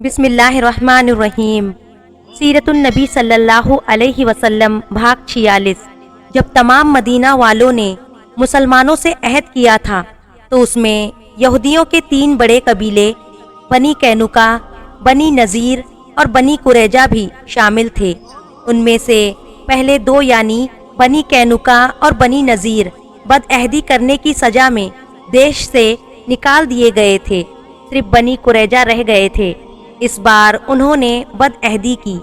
بسم اللہ الرحمن الرحیم۔ سیرت النبی صلی اللہ علیہ وسلم بھاگ 46۔ جب تمام مدینہ والوں نے مسلمانوں سے عہد کیا تھا تو اس میں یہودیوں کے 3 بڑے قبیلے بنی قینقاع، بنی نذیر اور بنی قریظہ بھی شامل تھے۔ ان میں سے پہلے 2 یعنی بنی قینقاع اور بنی نذیر بد عہدی کرنے کی سزا میں دیش سے نکال دیے گئے تھے، صرف بنی قریظہ رہ گئے تھے۔ اس بار انہوں نے بد عہدی کی۔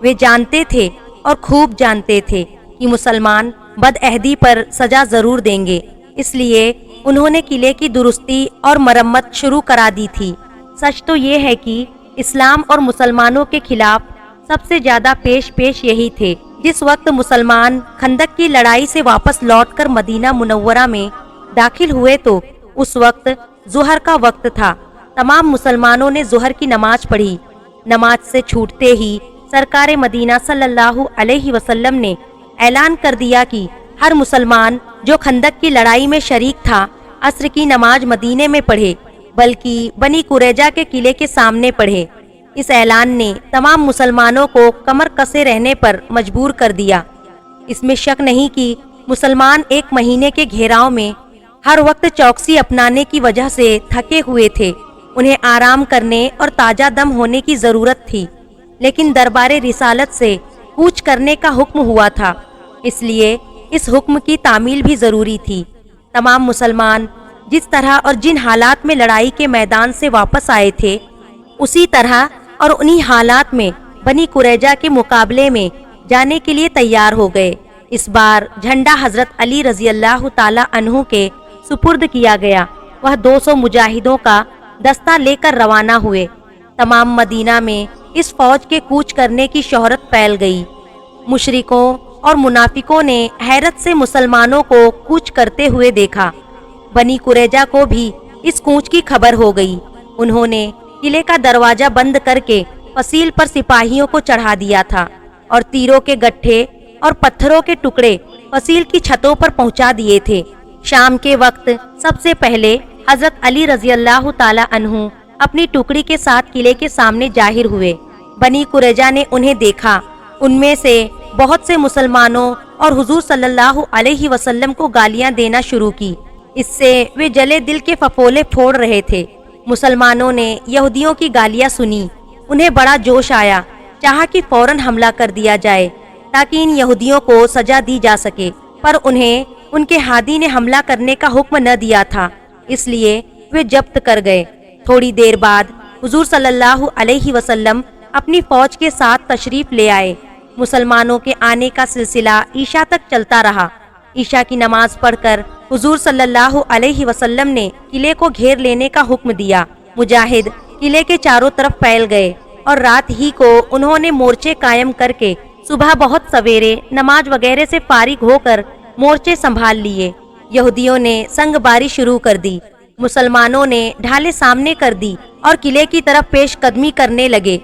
وہ جانتے تھے اور خوب جانتے تھے کہ مسلمان بد عہدی پر سزا ضرور دیں گے، اس لیے انہوں نے قلعے کی درستی اور مرمت شروع کرا دی تھی۔ سچ تو یہ ہے کہ اسلام اور مسلمانوں کے خلاف سب سے زیادہ پیش یہی تھے۔ جس وقت مسلمان خندق کی لڑائی سے واپس لوٹ کر مدینہ منورہ میں داخل ہوئے تو اس وقت ظہر کا وقت تھا۔ تمام مسلمانوں نے ظہر کی نماز پڑھی۔ نماز سے چھوٹتے ہی سرکار مدینہ صلی اللہ علیہ وسلم نے اعلان کر دیا کہ ہر مسلمان جو خندق کی لڑائی میں شریک تھا عصر کی نماز مدینے میں پڑھے، بلکہ بنی قریظہ کے قلعے کے سامنے پڑھے۔ اس اعلان نے تمام مسلمانوں کو کمر کسے رہنے پر مجبور کر دیا۔ اس میں شک نہیں کہ مسلمان 1 مہینے کے گھیراؤ میں ہر وقت چوکسی اپنانے کی وجہ سے تھکے ہوئے تھے۔ انہیں آرام کرنے اور تازہ دم ہونے کی ضرورت تھی، لیکن دربار رسالت سے کوچ کرنے کا حکم ہوا تھا، اس لیے اس حکم کی تعمیل بھی ضروری تھی۔ تمام مسلمان جس طرح اور جن حالات میں لڑائی کے میدان سے واپس آئے تھے، اسی طرح اور انہی حالات میں بنی قریظہ کے مقابلے میں جانے کے لیے تیار ہو گئے۔ اس بار جھنڈا حضرت علی رضی اللہ تعالی عنہ کے سپرد کیا گیا۔ وہ 200 مجاہدوں کا دستہ لے کر روانہ ہوئے۔ تمام مدینہ میں اس فوج کے کوچ کرنے کی شہرت پھیل گئی۔ مشرکوں اور منافقوں نے حیرت سے مسلمانوں کو کوچ کرتے ہوئے دیکھا۔ بنی قریظہ کو بھی اس کوچ کی خبر ہو گئی۔ انہوں نے قلعے کا دروازہ بند کر کے فصیل پر سپاہیوں کو چڑھا دیا تھا اور تیروں کے گٹھے اور پتھروں کے ٹکڑے فصیل کی چھتوں پر پہنچا دیے تھے۔ شام کے وقت سب سے پہلے حضرت علی رضی اللہ تعالی عنہ اپنی ٹکڑی کے ساتھ قلعے کے سامنے ظاہر ہوئے۔ بنی قریظہ نے انہیں دیکھا۔ ان میں سے بہت سے مسلمانوں اور حضور صلی اللہ علیہ وسلم کو گالیاں دینا شروع کی۔ اس سے وہ جلے دل کے ففولے پھوڑ رہے تھے۔ مسلمانوں نے یہودیوں کی گالیاں سنی۔ انہیں بڑا جوش آیا، چاہا کہ فوراً حملہ کر دیا جائے تاکہ ان یہودیوں کو سزا دی جا سکے، پر انہیں ان کے ہادی نے حملہ کرنے کا حکم نہ دیا تھا، اس لیے وہ ضبط کر گئے۔ تھوڑی دیر بعد حضور صلی اللہ علیہ وسلم اپنی فوج کے ساتھ تشریف لے آئے۔ مسلمانوں کے آنے کا سلسلہ عشاء تک چلتا رہا۔ عشاء کی نماز پڑھ کر حضور صلی اللہ علیہ وسلم نے قلعے کو گھیر لینے کا حکم دیا۔ مجاہد قلعے کے چاروں طرف پھیل گئے اور رات ہی کو انہوں نے مورچے قائم کر کے صبح بہت سویرے نماز وغیرہ سے فارغ ہو کر مورچے سنبھال لیے۔ یہودیوں نے سنگ باری شروع کر دی۔ مسلمانوں نے ڈھالیں سامنے کر دی اور قلعے کی طرف پیش قدمی کرنے لگے۔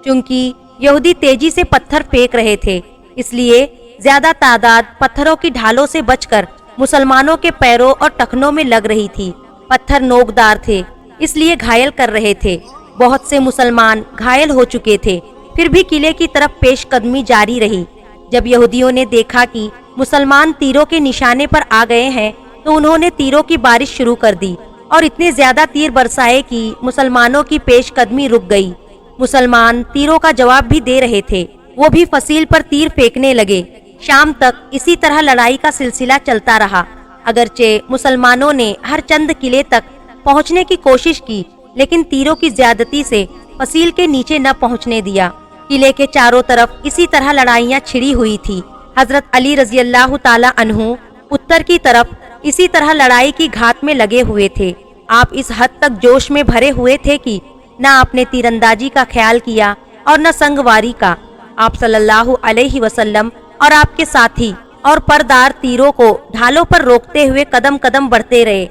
چونکہ یہودی تیزی سے پتھر پھینک رہے تھے، اس لیے زیادہ تعداد پتھروں کی ڈھالوں سے بچ کر مسلمانوں کے پیروں اور ٹخنوں میں لگ رہی تھی۔ پتھر نوکدار تھے، اس لیے گھائل کر رہے تھے۔ بہت سے مسلمان گھائل ہو چکے تھے، پھر بھی قلعے کی طرف پیش قدمی جاری رہی۔ جب یہودیوں نے دیکھا کہ مسلمان تیروں کے نشانے پر آ گئے ہیں تو انہوں نے تیروں کی بارش شروع کر دی اور اتنے زیادہ تیر برسائے کہ مسلمانوں کی پیش قدمی رک گئی۔ مسلمان تیروں کا جواب بھی دے رہے تھے، وہ بھی فصیل پر تیر پھینکنے لگے۔ شام تک اسی طرح لڑائی کا سلسلہ چلتا رہا۔ اگرچہ مسلمانوں نے ہر چند قلعے تک پہنچنے کی کوشش کی، لیکن تیروں کی زیادتی سے فصیل کے نیچے نہ پہنچنے دیا۔ قلعے کے چاروں طرف اسی طرح لڑائیاں چھڑی ہوئی تھی۔ حضرت علی رضی اللہ تعالی عنہ اتر کی طرف اسی طرح لڑائی کی گھات میں لگے ہوئے تھے۔ آپ اس حد تک جوش میں بھرے ہوئے تھے کہ نہ آپ نے تیر اندازی کا خیال کیا اور نہ سنگواری کا۔ آپ صلی اللہ علیہ وسلم اور آپ کے ساتھی اور پردار تیروں کو ڈھالوں پر روکتے ہوئے قدم قدم بڑھتے رہے۔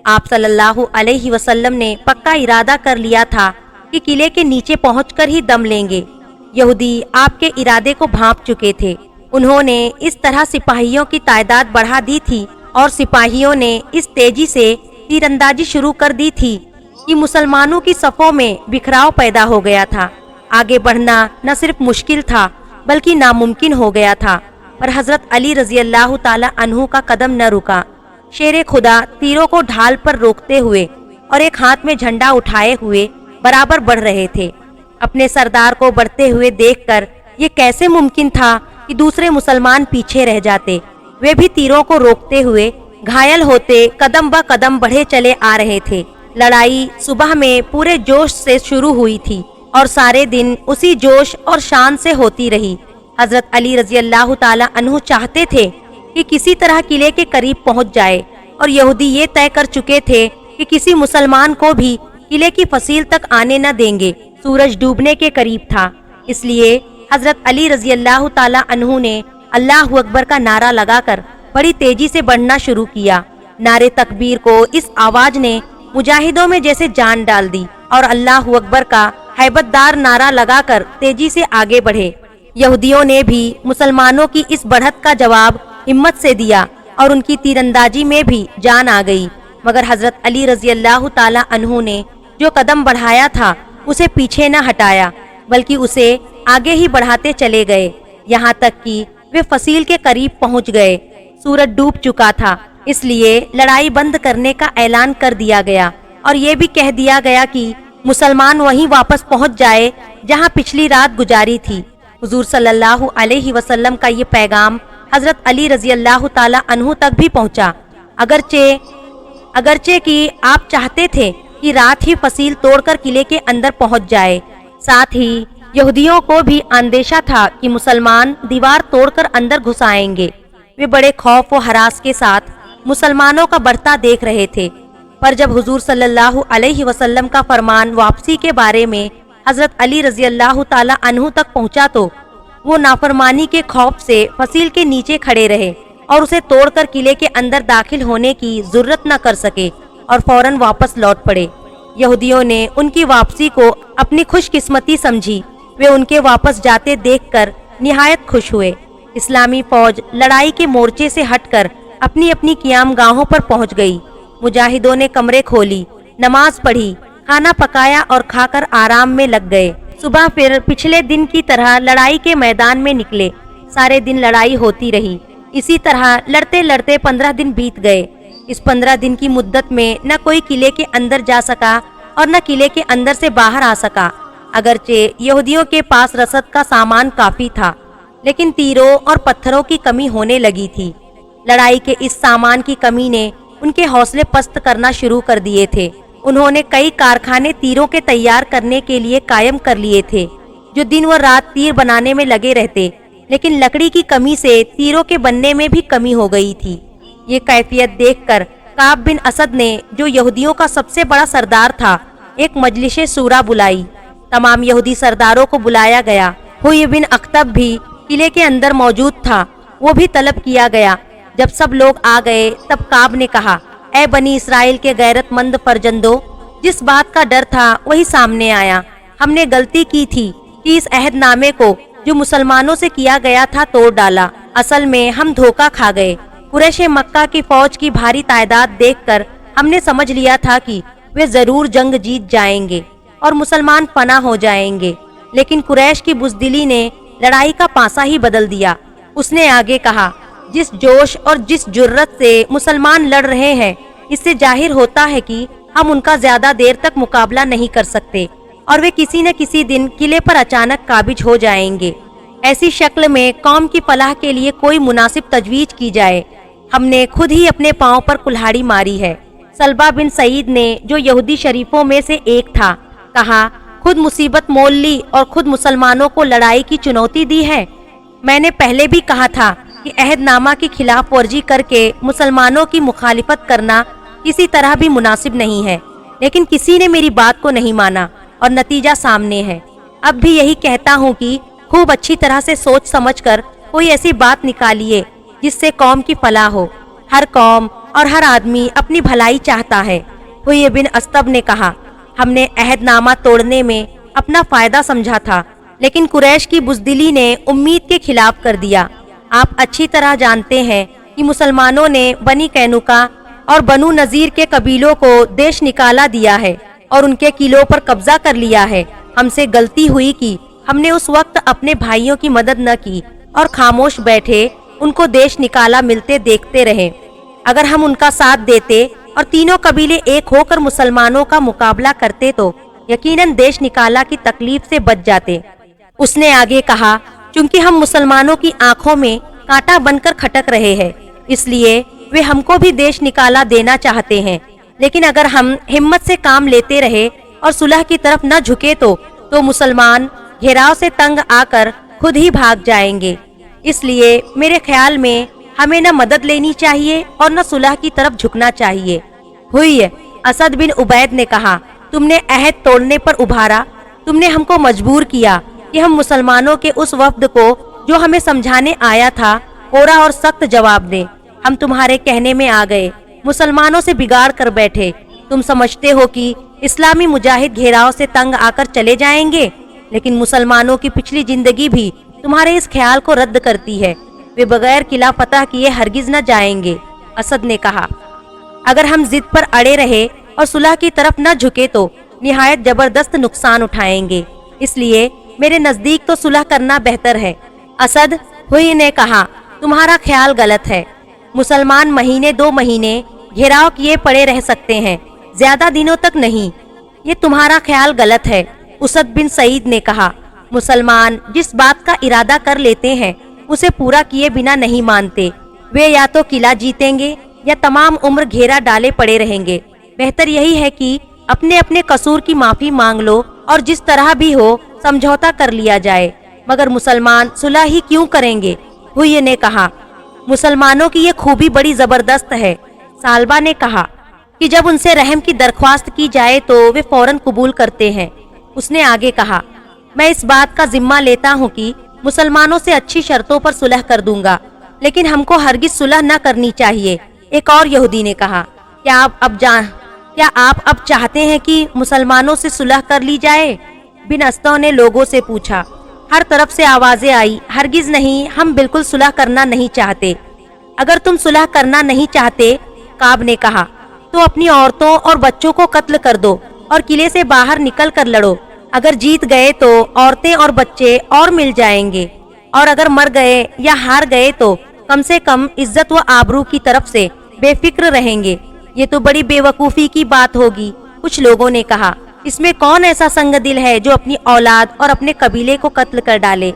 آپ صلی اللہ علیہ وسلم نے پکا ارادہ کر لیا تھا کہ قلعے کے نیچے پہنچ کر ہی دم لیں گے۔ یہودی آپ کے ارادے کو بھانپ چکے تھے۔ انہوں نے اس طرح سپاہیوں کی تعداد بڑھا دی تھی اور سپاہیوں نے اس تیزی سے تیر اندازی شروع کر دی تھی کہ مسلمانوں کی صفوں میں بکھراؤ پیدا ہو گیا تھا۔ آگے بڑھنا نہ صرف مشکل تھا بلکہ ناممکن ہو گیا تھا، پر حضرت علی رضی اللہ تعالی عنہ کا قدم نہ رکا۔ شیر خدا تیروں کو ڈھال پر روکتے ہوئے اور ایک ہاتھ میں جھنڈا اٹھائے ہوئے برابر بڑھ رہے تھے۔ اپنے سردار کو بڑھتے ہوئے دیکھ کر یہ کیسے ممکن تھا کہ دوسرے مسلمان پیچھے رہ جاتے؟ وہ بھی تیروں کو روکتے ہوئے گھائل ہوتے قدم بہ قدم بڑھے چلے آ رہے تھے۔ لڑائی صبح میں پورے جوش سے شروع ہوئی تھی اور سارے دن اسی جوش اور شان سے ہوتی رہی۔ حضرت علی رضی اللہ تعالی عنہ چاہتے تھے کہ کسی طرح قلعے کے قریب پہنچ جائے، اور یہودی یہ طے کر چکے تھے کہ کسی مسلمان کو بھی قلعے کی فصیل تک آنے نہ دیں گے۔ سورج ڈوبنے کے قریب تھا، اس لیے حضرت علی رضی اللہ تعالی عنہ نے اللہ اکبر کا نعرہ لگا کر بڑی تیزی سے بڑھنا شروع کیا۔ نعرے تکبیر کو اس آواز نے مجاہدوں میں جیسے جان ڈال دی، اور اللہ اکبر کا ہیبت دار نعرہ لگا کر تیزی سے آگے بڑھے۔ یہودیوں نے بھی مسلمانوں کی اس بڑھت کا جواب ہمت سے دیا اور ان کی تیر اندازی میں بھی جان آ گئی، مگر حضرت علی رضی اللہ تعالی عنہ نے جو قدم بڑھایا تھا اسے پیچھے نہ ہٹایا بلکہ اسے آگے ہی بڑھاتے چلے گئے، یہاں تک کہ وہ فصیل کے قریب پہنچ گئے۔ سورج ڈوب چکا تھا، اس لیے لڑائی بند کرنے کا اعلان کر دیا گیا، اور یہ بھی کہہ دیا گیا کہ مسلمان وہیں واپس پہنچ جائے جہاں پچھلی رات گزاری تھی۔ حضور صلی اللہ علیہ وسلم کا یہ پیغام حضرت علی رضی اللہ تعالی عنہ تک بھی پہنچا، اگرچہ کہ آپ چاہتے تھے کہ رات ہی فصیل توڑ کر قلعے کے اندر پہنچ جائے۔ ساتھ ہی یہودیوں کو بھی اندیشہ تھا کہ مسلمان دیوار توڑ کر اندر گھس آئیں گے۔ وہ بڑے خوف و ہراس کے ساتھ مسلمانوں کا بڑھتا دیکھ رہے تھے، پر جب حضور صلی اللہ علیہ وسلم کا فرمان واپسی کے بارے میں حضرت علی رضی اللہ تعالی عنہ تک پہنچا تو وہ نافرمانی کے خوف سے فصیل کے نیچے کھڑے رہے اور اسے توڑ کر قلعے کے اندر داخل ہونے کی ضرورت نہ کر سکے اور فوراً واپس لوٹ پڑے۔ یہودیوں نے ان کی واپسی کو اپنی خوش قسمتی سمجھی، وہ ان کے واپس جاتے دیکھ کر نہایت خوش ہوئے۔ اسلامی فوج لڑائی کے مورچے سے ہٹ کر اپنی اپنی قیام گاہوں پر پہنچ گئی۔ مجاہدوں نے کمرے کھولی، نماز پڑھی، کھانا پکایا اور کھا کر آرام میں لگ گئے۔ صبح پھر پچھلے دن کی طرح لڑائی کے میدان میں نکلے۔ سارے دن لڑائی ہوتی رہی، اسی طرح لڑتے لڑتے 15 دن بیت گئے۔ اس 15 دن کی مدت میں نہ کوئی قلعے کے اندر جا سکا اور نہ قلعے کے اندر سے باہر آ سکا۔ اگرچہ یہودیوں کے پاس رسد کا سامان کافی تھا، لیکن تیروں اور پتھروں کی کمی ہونے لگی تھی۔ لڑائی کے اس سامان کی کمی نے ان کے حوصلے پست کرنا شروع کر دیے تھے۔ انہوں نے کئی کارخانے تیروں کے تیار کرنے کے لیے قائم کر لیے تھے، جو دن و رات تیر بنانے میں لگے رہتے، لیکن لکڑی کی کمی سے تیروں کے بننے میں بھی کمی ہو گئی تھی۔ یہ کیفیت دیکھ کر کعب بن اسد نے، جو یہودیوں کا سب سے بڑا سردار تھا، ایک مجلس شورا بلائی۔ تمام یہودی سرداروں کو بلایا گیا۔ ہوئی بن اخطب بھی قلعے کے اندر موجود تھا، وہ بھی طلب کیا گیا۔ جب سب لوگ آ گئے تب کعب نے کہا، اے بنی اسرائیل کے غیرت مند فرزندو، جس بات کا ڈر تھا وہی سامنے آیا۔ ہم نے غلطی کی تھی کہ اس عہد نامے کو جو مسلمانوں سے کیا گیا تھا توڑ ڈالا۔ اصل میں ہم دھوکہ کھا گئے۔ قریش مکہ کی فوج کی بھاری تعداد دیکھ کر ہم نے سمجھ لیا تھا کہ وہ ضرور جنگ جیت جائیں گے اور مسلمان فنا ہو جائیں گے، لیکن قریش کی بزدلی نے لڑائی کا پانسا ہی بدل دیا۔ اس نے آگے کہا، جس جوش اور جس جرت سے مسلمان لڑ رہے ہیں، اس سے ظاہر ہوتا ہے کہ ہم ان کا زیادہ دیر تک مقابلہ نہیں کر سکتے اور وہ کسی نہ کسی دن قلعے پر اچانک قابض ہو جائیں گے۔ ایسی شکل میں قوم کی فلاح کے لیے کوئی مناسب تجویز کی جائے۔ ہم نے خود ہی اپنے پاؤں پر کلہاڑی ماری ہے۔ سلبہ بن سعید نے، جو یہودی شریفوں میں سے ایک تھا، کہا، خود مصیبت مول لی اور خود مسلمانوں کو لڑائی کی چنوتی دی ہے۔ میں نے پہلے بھی کہا تھا کہ عہد نامہ کی خلاف ورزی کر کے مسلمانوں کی مخالفت کرنا کسی طرح بھی مناسب نہیں ہے، لیکن کسی نے میری بات کو نہیں مانا اور نتیجہ سامنے ہے۔ اب بھی یہی کہتا ہوں کہ خوب اچھی طرح سے سوچ سمجھ کر کوئی ایسی بات نکالیے جس سے قوم کی فلاح ہو۔ ہر قوم اور ہر آدمی اپنی بھلائی چاہتا ہے۔ ہوئی بن اخطب نے کہا، ہم نے عہد نامہ توڑنے میں اپنا فائدہ سمجھا تھا، لیکن قریش کی بزدلی نے امید کے خلاف کر دیا۔ آپ اچھی طرح جانتے ہیں کہ مسلمانوں نے بنی قینقاع اور بنو نذیر کے قبیلوں کو دیش نکالا دیا ہے۔ اور ان کے قلعوں پر قبضہ کر لیا ہے۔ ہم سے غلطی ہوئی کہ ہم نے اس وقت اپنے بھائیوں کی مدد نہ کی اور خاموش بیٹھے ان کو دیش نکالا ملتے دیکھتے رہے۔ اگر ہم ان کا ساتھ دیتے اور تینوں قبیلے ایک ہو کر مسلمانوں کا مقابلہ کرتے تو یقیناً دیش نکالا کی تکلیف سے بچ جاتے۔ اس نے آگے کہا، چونکہ ہم مسلمانوں کی آنکھوں میں کانٹا بن کر کھٹک رہے ہیں، اس لیے وہ ہم کو بھی دیش نکالا دینا چاہتے ہیں، لیکن اگر ہم ہمت سے کام لیتے رہے اور صلح کی طرف نہ جھکے تو مسلمان گھیراؤ سے تنگ آ کر خود ہی بھاگ جائیں گے۔ اس لیے میرے خیال میں ہمیں نہ مدد لینی چاہیے اور نہ صلح کی طرف جھکنا چاہیے۔ ہوئی ہے، اسد بن عبید نے کہا، تم نے عہد توڑنے پر ابھارا، تم نے ہم کو مجبور کیا کہ ہم مسلمانوں کے اس وفد کو جو ہمیں سمجھانے آیا تھا کورا اور سخت جواب دیں۔ ہم تمہارے کہنے میں آ گئے، مسلمانوں سے بگاڑ کر بیٹھے۔ تم سمجھتے ہو کہ اسلامی مجاہد گھیراؤ سے تنگ آ کر چلے جائیں گے، لیکن مسلمانوں کی پچھلی زندگی بھی تمہارے اس خیال کو رد کرتی ہے۔ وہ بغیر قلعہ فتح کیے ہرگز نہ جائیں گے۔ اسد نے کہا، اگر ہم ضد پر اڑے رہے اور صلح کی طرف نہ جھکے تو نہایت زبردست نقصان اٹھائیں گے، اس لیے میرے نزدیک تو صلح کرنا بہتر ہے۔ اسد ہوئی نے کہا، تمہارا خیال غلط ہے۔ مسلمان مہینے 2 مہینے گھیراؤ کیے پڑے رہ سکتے ہیں، زیادہ دنوں تک نہیں۔ یہ تمہارا خیال غلط ہے۔ اسد بن سعید نے کہا، مسلمان جس بات کا ارادہ کر لیتے ہیں اسے پورا کیے بنا نہیں مانتے۔ وہ یا تو قلعہ جیتیں گے یا تمام عمر گھیرا ڈالے پڑے رہیں گے۔ بہتر یہی ہے کہ اپنے اپنے قصور کی معافی مانگ لو اور جس طرح بھی ہو سمجھوتا کر لیا جائے۔ مگر مسلمان صلح ہی کیوں کریں گے؟ ہوئی نے کہا، مسلمانوں کی یہ خوبی بڑی زبردست ہے۔ سالبہ نے کہا کہ جب ان سے رحم کی درخواست کی جائے تو وہ فوراً قبول کرتے ہیں۔ اس نے آگے کہا، میں اس بات کا ذمہ لیتا ہوں کہ مسلمانوں سے اچھی شرطوں پر صلح کر دوں گا، لیکن ہم کو ہرگز صلح نہ کرنی چاہیے۔ ایک اور یہودی نے کہا، کیا آپ اب چاہتے ہیں کہ مسلمانوں سے صلح کر لی جائے؟ بن استو نے لوگوں سے پوچھا۔ ہر طرف سے آوازیں آئی، ہرگز نہیں، ہم بالکل صلح کرنا نہیں چاہتے۔ اگر تم صلح کرنا نہیں چاہتے، کعب نے کہا، تو اپنی عورتوں اور بچوں کو قتل کر دو اور قلعے سے باہر نکل کر لڑو۔ اگر جیت گئے تو عورتیں اور بچے اور مل جائیں گے، اور اگر مر گئے یا ہار گئے تو کم سے کم عزت و آبرو کی طرف سے بے فکر رہیں گے۔ یہ تو بڑی بے وقوفی کی بات ہوگی۔ کچھ لوگوں نے کہا، اس میں کون ایسا سنگ دل ہے جو اپنی اولاد اور اپنے قبیلے کو قتل کر ڈالے؟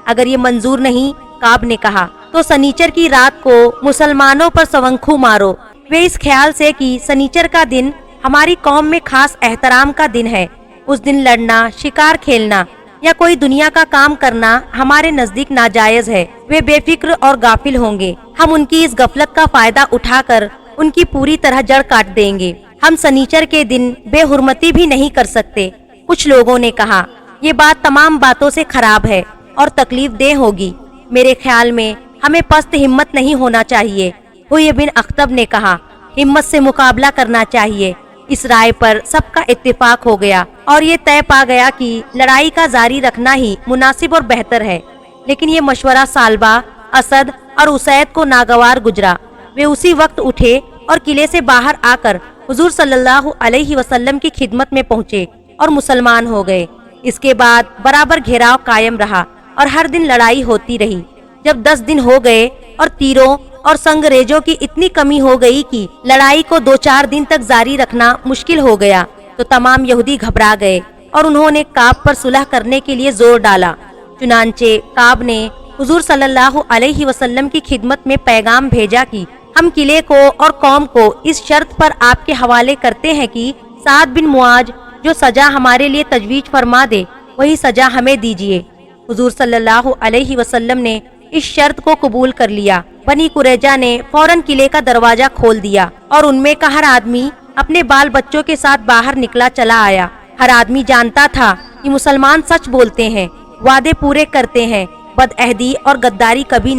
اگر یہ منظور نہیں، کعب نے کہا، تو سنیچر کی رات کو مسلمانوں پر سونکھو مارو۔ وہ اس خیال سے کہ سنیچر کا دن ہماری قوم میں خاص احترام کا دن ہے، اس دن لڑنا، شکار کھیلنا یا کوئی دنیا کا کام کرنا ہمارے نزدیک ناجائز ہے۔ وہ بے فکر اور غافل ہوں گے۔ ہم ان کی اس غفلت کا فائدہ اٹھا کر ان کی پوری طرح جڑ کاٹ دیں گے۔ ہم سنیچر کے دن بے حرمتی بھی نہیں کر سکتے۔ کچھ لوگوں نے کہا، یہ بات تمام باتوں سے خراب ہے اور تکلیف دہ ہوگی۔ میرے خیال میں ہمیں پست ہمت نہیں ہونا چاہیے۔ ہوئی بن اخطب نے کہا، ہمت سے مقابلہ کرنا چاہیے۔ اس رائے پر سب کا اتفاق ہو گیا اور یہ طے پا گیا کہ لڑائی کا جاری رکھنا ہی مناسب اور بہتر ہے۔ لیکن یہ مشورہ سالبہ، اسد اور اسید کو ناگوار گزرا۔ وہ اسی وقت اٹھے اور قلعے سے باہر آ کر حضور صلی اللہ علیہ وسلم کی خدمت میں پہنچے اور مسلمان ہو گئے۔ اس کے بعد برابر گھیراؤ قائم رہا اور ہر دن لڑائی ہوتی رہی۔ جب 10 دن ہو گئے اور تیروں اور سنگریزوں کی اتنی کمی ہو گئی کہ لڑائی کو 2-4 دن تک جاری رکھنا مشکل ہو گیا تو تمام یہودی گھبرا گئے اور انہوں نے کعب پر صلح کرنے کے لیے زور ڈالا۔ چنانچہ کعب نے حضور صلی اللہ علیہ وسلم کی خدمت میں پیغام بھیجا کہ ہم قلعے کو اور قوم کو اس شرط پر آپ کے حوالے کرتے ہیں کہ سعد بن معاذ جو سزا ہمارے لیے تجویز فرما دے وہی سزا ہمیں دیجیے۔ حضور صلی اللہ علیہ وسلم نے اس شرط کو قبول کر لیا۔ بنی قریظہ نے فوراً قلعے کا دروازہ کھول دیا اور ان میں کا ہر آدمی اپنے بال بچوں کے ساتھ باہر نکلا چلا آیا۔ ہر آدمی جانتا تھا کہ مسلمان سچ بولتے ہیں، وعدے پورے کرتے ہیں، بدعہدی اور غداری کبھی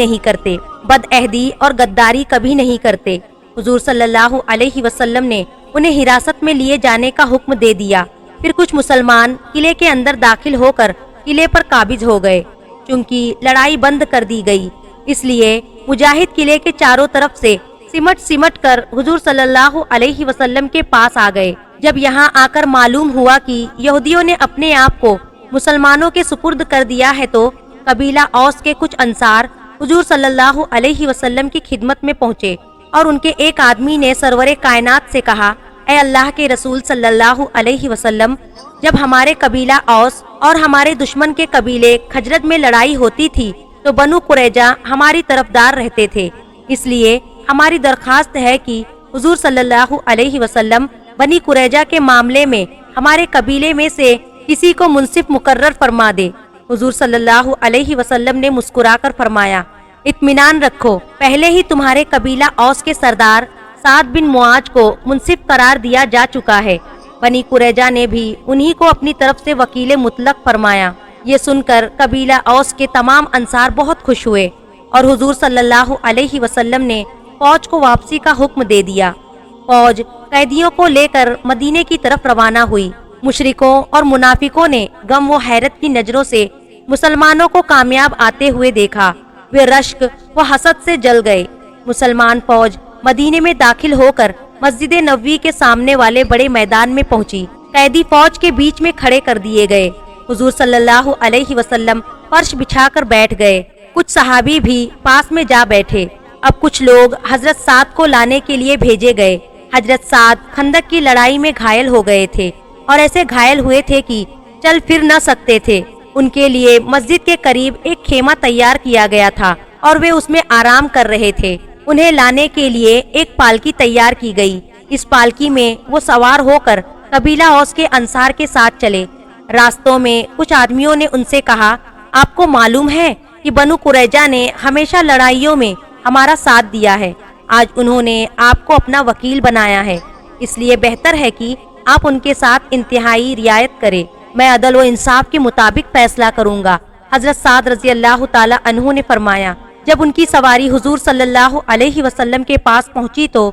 نہیں کرتے۔ حضور صلی اللہ علیہ وسلم نے انہیں حراست میں لیے جانے کا حکم دے دیا۔ پھر کچھ مسلمان قلعے کے اندر داخل ہو کر قلعے پر قابض ہو گئے۔ چونکہ لڑائی بند کر دی گئی، اس لیے مجاہد قلعے کے چاروں طرف سے سمٹ کر حضور صلی اللہ علیہ وسلم کے پاس آ گئے۔ جب یہاں آ کر معلوم ہوا کہ یہودیوں نے اپنے آپ کو مسلمانوں کے سپرد کر دیا ہے تو قبیلہ اوس کے کچھ انصار حضور صلی اللہ علیہ وسلم کی خدمت میں پہنچے اور ان کے ایک آدمی نے سرور کائنات سے کہا، اے اللہ کے رسول صلی اللہ علیہ وسلم، جب ہمارے قبیلہ اوس اور ہمارے دشمن کے قبیلے خزرج میں لڑائی ہوتی تھی تو بنو قریظہ ہماری طرفدار رہتے تھے، اس لیے ہماری درخواست ہے کہ حضور صلی اللہ علیہ وسلم بنی قریظہ کے معاملے میں ہمارے قبیلے میں سے کسی کو منصف مقرر فرما دے۔ حضور صلی اللہ علیہ وسلم نے مسکرا کر فرمایا، اطمینان رکھو، پہلے ہی تمہارے قبیلہ اوس کے سردار سعد بن معاذ کو منصف قرار دیا جا چکا ہے۔ بنی قریظہ نے بھی انہی کو اپنی طرف سے وکیل مطلق فرمایا۔ یہ سن کر قبیلہ اوس کے تمام انصار بہت خوش ہوئے اور حضور صلی اللہ علیہ وسلم نے فوج کو واپسی کا حکم دے دیا۔ فوج قیدیوں کو لے کر مدینے کی طرف روانہ ہوئی۔ مشرکوں اور منافقوں نے غم و حیرت کی نظروں سے مسلمانوں کو کامیاب آتے ہوئے دیکھا، وہ رشک و حسد سے جل گئے۔ مسلمان فوج مدینے میں داخل ہو کر مسجد نبوی کے سامنے والے بڑے میدان میں پہنچی۔ قیدی فوج کے بیچ میں کھڑے کر دیے گئے۔ حضور صلی اللہ علیہ وسلم فرش بچھا کر بیٹھ گئے، کچھ صحابی بھی پاس میں جا بیٹھے۔ اب کچھ لوگ حضرت سعد کو لانے کے لیے بھیجے گئے۔ حضرت سعد خندق کی لڑائی میں گھائل ہو گئے تھے اور ایسے گھائل ہوئے تھے کہ چل پھر نہ سکتے تھے۔ ان کے لیے مسجد کے قریب ایک خیمہ تیار کیا گیا تھا اور وہ اس میں آرام کر رہے تھے۔ انہیں لانے کے لیے ایک پالکی تیار کی گئی۔ اس پالکی میں وہ سوار ہو کر قبیلہ اوس کے انصار کے ساتھ چلے۔ راستوں میں کچھ آدمیوں نے ان سے کہا، آپ کو معلوم ہے کہ بنو قریظہ نے ہمیشہ لڑائیوں میں ہمارا ساتھ دیا ہے، آج انہوں نے آپ کو اپنا وکیل بنایا ہے، اس لیے بہتر ہے کہ آپ ان کے ساتھ انتہائی رعایت کریں، میں عدل و انصاف کے مطابق فیصلہ کروں گا۔ حضرت سعد رضی اللہ تعالی عنہ نے فرمایا، جب ان کی سواری حضور صلی اللہ علیہ وسلم کے پاس پہنچی تو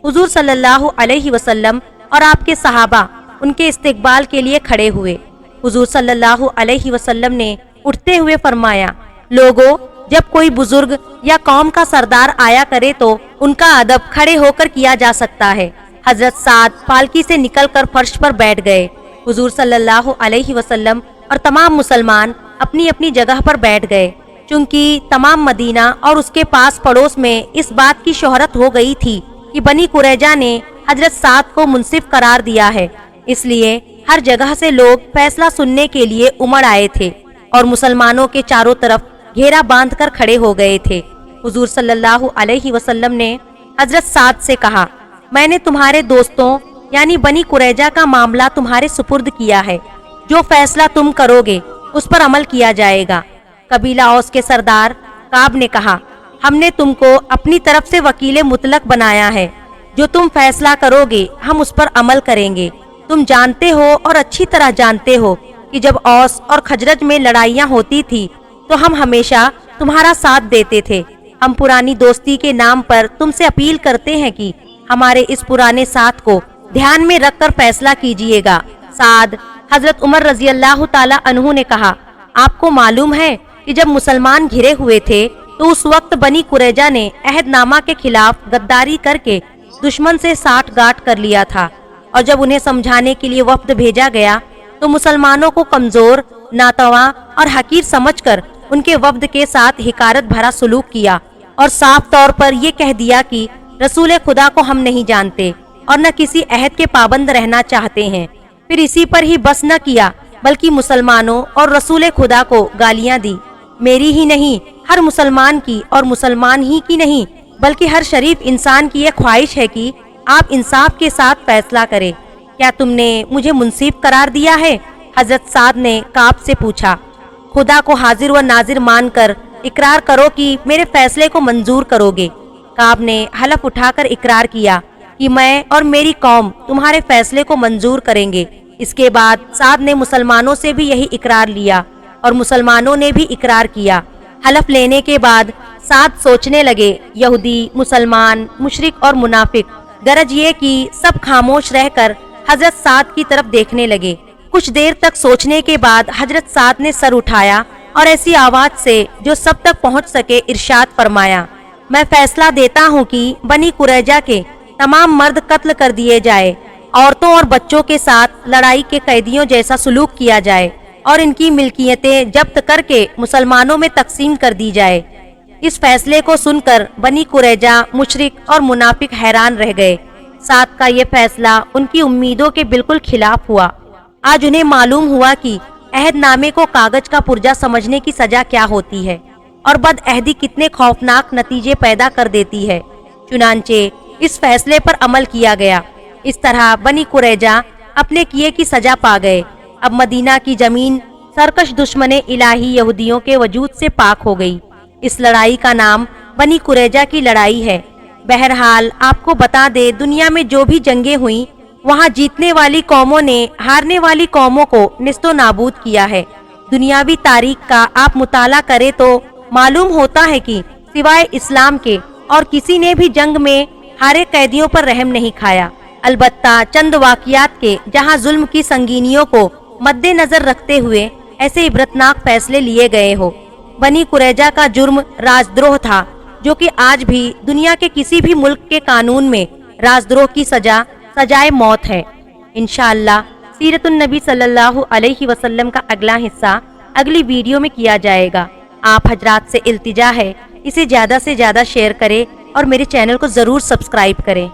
حضور صلی اللہ علیہ وسلم اور آپ کے صحابہ ان کے استقبال کے لیے کھڑے ہوئے۔ حضور صلی اللہ علیہ وسلم نے اٹھتے ہوئے فرمایا، لوگوں، جب کوئی بزرگ یا قوم کا سردار آیا کرے تو ان کا ادب کھڑے ہو کر کیا جا سکتا ہے۔ حضرت سعد پالکی سے نکل کر فرش پر بیٹھ گئے۔ حضور صلی اللہ علیہ وسلم اور تمام مسلمان اپنی اپنی جگہ پر بیٹھ گئے۔ چونکہ تمام مدینہ اور اس کے پاس پڑوس میں اس بات کی شہرت ہو گئی تھی کہ بنی قریظہ نے حضرت سعد کو منصف قرار دیا ہے، اس لیے ہر جگہ سے لوگ فیصلہ سننے کے لیے امڑ آئے تھے اور مسلمانوں کے چاروں طرف گھیرا باندھ کر کھڑے ہو گئے تھے۔ حضور صلی اللہ علیہ وسلم نے حضرت سعد سے کہا، میں نے تمہارے دوستوں یعنی بنی قریظہ کا معاملہ تمہارے سپرد کیا ہے، جو فیصلہ تم کرو گے اس پر عمل کیا جائے گا۔ قبیلہ اوس کے سردار کعب نے کہا، ہم نے تم کو اپنی طرف سے وکیل مطلق بنایا ہے، جو تم فیصلہ کرو گے ہم اس پر عمل کریں گے۔ تم جانتے ہو اور اچھی طرح جانتے ہو کہ جب اوس اور خزرج میں لڑائیاں ہوتی تھی تو ہم ہمیشہ تمہارا ساتھ دیتے تھے۔ ہم پرانی دوستی کے نام پر تم سے اپیل کرتے ہیں کہ ہمارے اس پرانے ساتھ کو دھیان میں رکھ کر فیصلہ کیجیے گا۔ سعد حضرت عمر رضی اللہ تعالی عنہ نے کہا، آپ کو معلوم ہے کہ جب مسلمان گھرے ہوئے تھے تو اس وقت بنی قریظہ نے عہد نامہ کے خلاف غداری کر کے دشمن سے ساٹھ گاٹھ کر لیا تھا، اور جب انہیں سمجھانے کے لیے وفد بھیجا گیا تو مسلمانوں کو کمزور، ناتواں اور حقیر سمجھ کر ان کے وفد کے ساتھ حقارت بھرا سلوک کیا اور صاف طور پر یہ کہہ دیا کہ رسول خدا کو ہم نہیں جانتے اور نہ کسی عہد کے پابند رہنا چاہتے ہیں۔ پھر اسی پر ہی بس نہ کیا بلکہ مسلمانوں اور رسول خدا کو گالیاں دی۔ میری ہی نہیں، ہر مسلمان کی، اور مسلمان ہی کی نہیں بلکہ ہر شریف انسان کی یہ خواہش ہے کہ آپ انصاف کے ساتھ فیصلہ کریں۔ کیا تم نے مجھے منصف قرار دیا ہے؟ حضرت سعد نے کعب سے پوچھا۔ خدا کو حاضر و ناظر مان کر اقرار کرو کہ میرے فیصلے کو منظور کرو گے۔ کعب نے حلف اٹھا کر اقرار کیا کہ میں اور میری قوم تمہارے فیصلے کو منظور کریں گے۔ اس کے بعد سعد نے مسلمانوں سے بھی یہی اقرار لیا اور مسلمانوں نے بھی اقرار کیا۔ حلف لینے کے بعد سعد سوچنے لگے، یہودی، مسلمان، مشرک اور منافق، غرض یہ کہ سب خاموش رہ کر حضرت سعد کی طرف دیکھنے لگے۔ کچھ دیر تک سوچنے کے بعد حضرت سعد نے سر اٹھایا اور ایسی آواز سے جو سب تک پہنچ سکے ارشاد فرمایا، میں فیصلہ دیتا ہوں کہ بنی قریظہ کے تمام مرد قتل کر دیے جائے عورتوں اور بچوں کے ساتھ لڑائی کے قیدیوں جیسا سلوک کیا جائے اور ان کی ملکیتیں ضبط کر کے مسلمانوں میں تقسیم کر دی جائے۔ اس فیصلے کو سن کر بنی قریظہ مشرک اور منافق حیران رہ گئے۔ سعد کا یہ فیصلہ ان کی امیدوں کے بالکل خلاف ہوا۔ آج انہیں معلوم ہوا کہ عہد نامے کو کاغذ کا پرزہ سمجھنے کی سزا کیا ہوتی ہے اور بد عہدی کتنے خوفناک نتیجے پیدا کر دیتی ہے۔ چنانچہ اس فیصلے پر عمل کیا گیا۔ اس طرح بنی قریظہ اپنے کیے کی سزا پا گئے۔ اب مدینہ کی زمین سرکش دشمن الہی یہودیوں کے وجود سے پاک ہو گئی۔ اس لڑائی کا نام بنی قریظہ کی لڑائی ہے۔ بہرحال آپ کو بتا دے، دنیا میں جو بھی جنگیں ہوئیں وہاں جیتنے والی قوموں نے ہارنے والی قوموں کو نیست و نابود کیا ہے۔ دنیاوی تاریخ کا آپ مطالعہ کریں تو معلوم ہوتا ہے کہ سوائے اسلام کے اور کسی نے بھی جنگ میں ہارے قیدیوں پر رحم نہیں کھایا۔ البتہ چند واقعات کے جہاں ظلم کی سنگینیوں کو مد نظر رکھتے ہوئے ایسے عبرتناک فیصلے لیے گئے ہو۔ بنی قریظہ کا جرم رازدروہ تھا، جو کہ آج بھی دنیا کے کسی بھی ملک کے قانون میں رازدروہ کی سزا سزائے موت ہے۔ انشاءاللہ سیرت النبی صلی اللہ علیہ وسلم کا اگلا حصہ اگلی ویڈیو میں کیا جائے گا۔ آپ حضرات سے التجا ہے اسے زیادہ سے زیادہ شیئر کریں اور میرے چینل کو ضرور سبسکرائب کریں۔